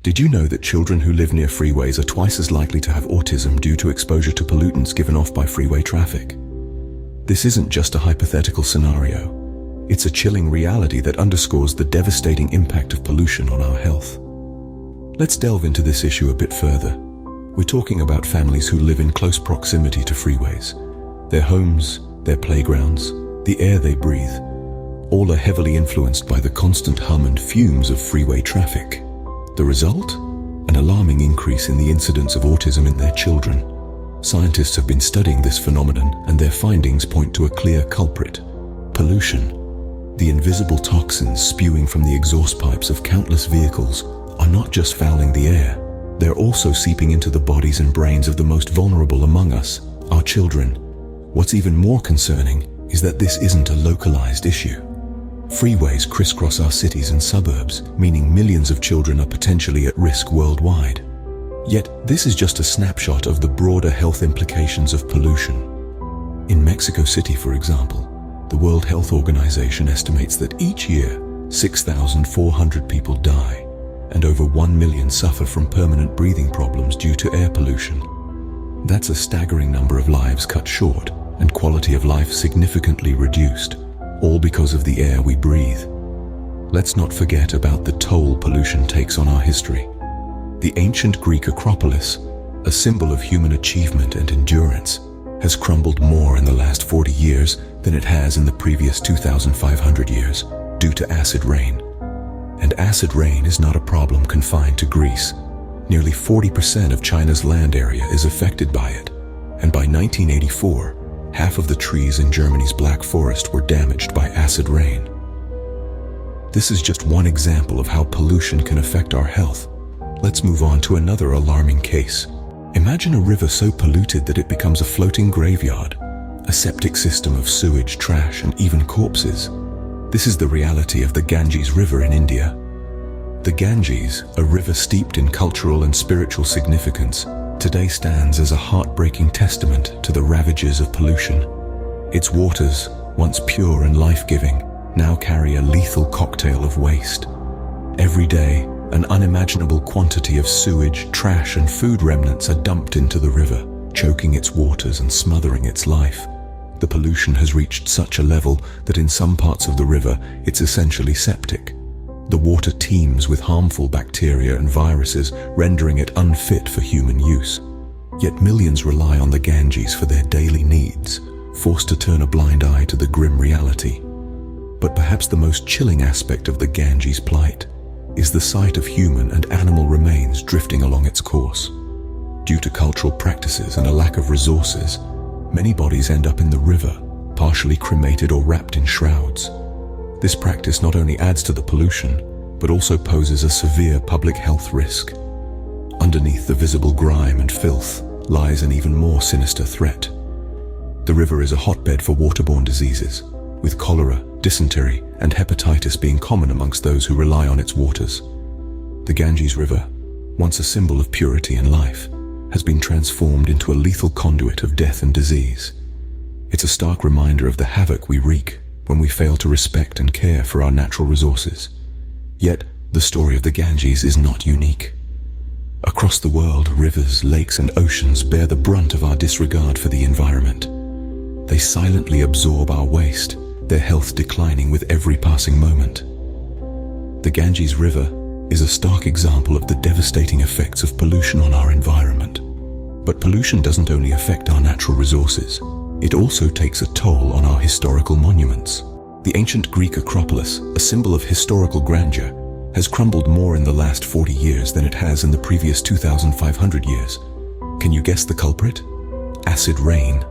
Did you know that children who live near freeways are twice as likely to have autism due to exposure to pollutants given off by freeway traffic? This isn't just a hypothetical scenario. It's a chilling reality that underscores the devastating impact of pollution on our health. Let's delve into this issue a bit further. We're talking about families who live in close proximity to freeways. Their homes, their playgrounds, the air they breathe, all are heavily influenced by the constant hum and fumes of freeway traffic. The result? An alarming increase in the incidence of autism in their children. Scientists have been studying this phenomenon, and their findings point to a clear culprit: pollution. The invisible toxins spewing from the exhaust pipes of countless vehicles are not just fouling the air, they're also seeping into the bodies and brains of the most vulnerable among us, our children. What's even more concerning is that this isn't a localized issue. Freeways crisscross our cities and suburbs, meaning millions of children are potentially at risk worldwide. Yet, this is just a snapshot of the broader health implications of pollution. In Mexico City, for example, the World Health Organization estimates that each year, 6,400 people die, and over 1 million suffer from permanent breathing problems due to air pollution. That's a staggering number of lives cut short, and quality of life significantly reduced, all because of the air we breathe. Let's not forget about the toll pollution takes on our history. The ancient Greek Acropolis, a symbol of human achievement and endurance, has crumbled more in the last 40 years than it has in the previous 2,500 years due to acid rain. And acid rain is not a problem confined to Greece. Nearly 40% of China's land area is affected by it, and by 1984, half of the trees in Germany's Black Forest were damaged by acid rain. This is just one example of how pollution can affect our health. Let's move on to another alarming case. Imagine a river so polluted that it becomes a floating graveyard, a septic system of sewage, trash, and even corpses. This is the reality of the Ganges River in India. The Ganges, a river steeped in cultural and spiritual significance, today stands as a heartbreaking testament to the ravages of pollution. Its waters, once pure and life-giving, now carry a lethal cocktail of waste. Every day, an unimaginable quantity of sewage, trash, and food remnants are dumped into the river, choking its waters and smothering its life. The pollution has reached such a level that in some parts of the river, it's essentially septic. The water teems with harmful bacteria and viruses, rendering it unfit for human use. Yet millions rely on the Ganges for their daily needs, forced to turn a blind eye to the grim reality. But perhaps the most chilling aspect of the Ganges' plight is the sight of human and animal remains drifting along its course. Due to cultural practices and a lack of resources, many bodies end up in the river, partially cremated or wrapped in shrouds. This practice not only adds to the pollution, but also poses a severe public health risk. Underneath the visible grime and filth lies an even more sinister threat. The river is a hotbed for waterborne diseases, with cholera, dysentery, and hepatitis being common amongst those who rely on its waters. The Ganges River, once a symbol of purity and life, has been transformed into a lethal conduit of death and disease. It's a stark reminder of the havoc we wreak when we fail to respect and care for our natural resources. Yet, the story of the Ganges is not unique. Across the world, rivers, lakes, and oceans bear the brunt of our disregard for the environment. They silently absorb our waste, their health declining with every passing moment. The Ganges River is a stark example of the devastating effects of pollution on our environment. But pollution doesn't only affect our natural resources, it also takes a toll on our historical monuments. The ancient Greek Acropolis, a symbol of historical grandeur, has crumbled more in the last 40 years than it has in the previous 2,500 years. Can you guess the culprit? Acid rain.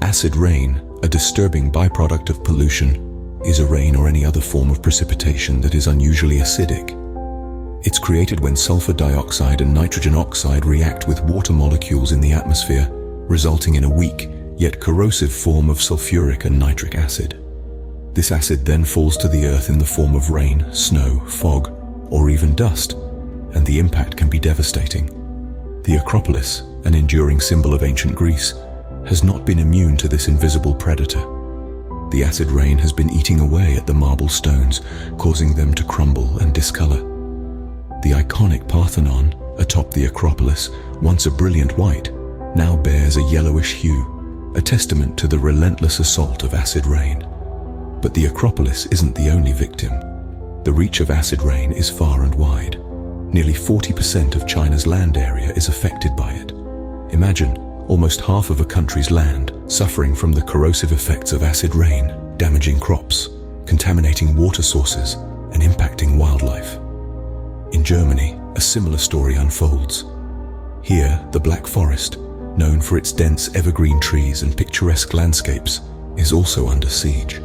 Acid rain, a disturbing byproduct of pollution, is a rain or any other form of precipitation that is unusually acidic. It's created when sulfur dioxide and nitrogen oxide react with water molecules in the atmosphere, resulting in a weak, yet corrosive form of sulfuric and nitric acid. This acid then falls to the earth in the form of rain, snow, fog, or even dust, and the impact can be devastating. The Acropolis, an enduring symbol of ancient Greece, has not been immune to this invisible predator. The acid rain has been eating away at the marble stones, causing them to crumble and discolor. The iconic Parthenon, atop the Acropolis, once a brilliant white, now bears a yellowish hue, a testament to the relentless assault of acid rain. But the Acropolis isn't the only victim. The reach of acid rain is far and wide. Nearly 40% of China's land area is affected by it. Imagine almost half of a country's land suffering from the corrosive effects of acid rain, damaging crops, contaminating water sources, and impacting wildlife. In Germany, a similar story unfolds. Here, the Black Forest, known for its dense evergreen trees and picturesque landscapes, is also under siege.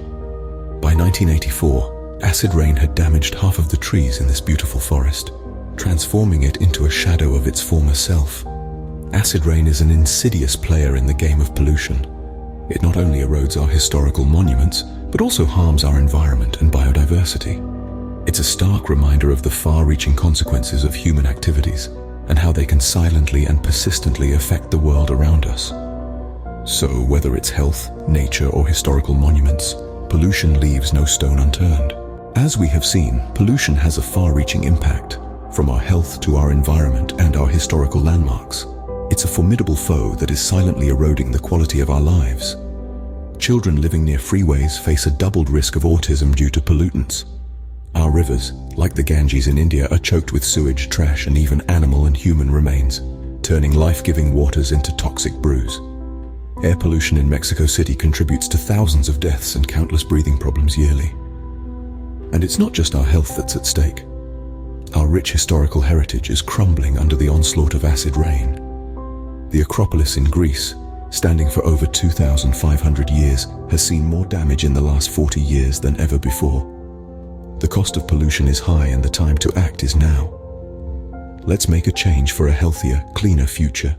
By 1984, acid rain had damaged half of the trees in this beautiful forest, transforming it into a shadow of its former self. Acid rain is an insidious player in the game of pollution. It not only erodes our historical monuments, but also harms our environment and biodiversity. It's a stark reminder of the far-reaching consequences of human activities and how they can silently and persistently affect the world around us. So, whether it's health, nature, or historical monuments, pollution leaves no stone unturned. As we have seen, pollution has a far-reaching impact, from our health to our environment and our historical landmarks. It's a formidable foe that is silently eroding the quality of our lives. Children living near freeways face a doubled risk of autism due to pollutants. Our rivers, like the Ganges in India, are choked with sewage, trash, and even animal and human remains, turning life-giving waters into toxic brews. Air pollution in Mexico City contributes to thousands of deaths and countless breathing problems yearly. And it's not just our health that's at stake. Our rich historical heritage is crumbling under the onslaught of acid rain. The Acropolis in Greece, standing for over 2,500 years, has seen more damage in the last 40 years than ever before. The cost of pollution is high and the time to act is now. Let's make a change for a healthier, cleaner future.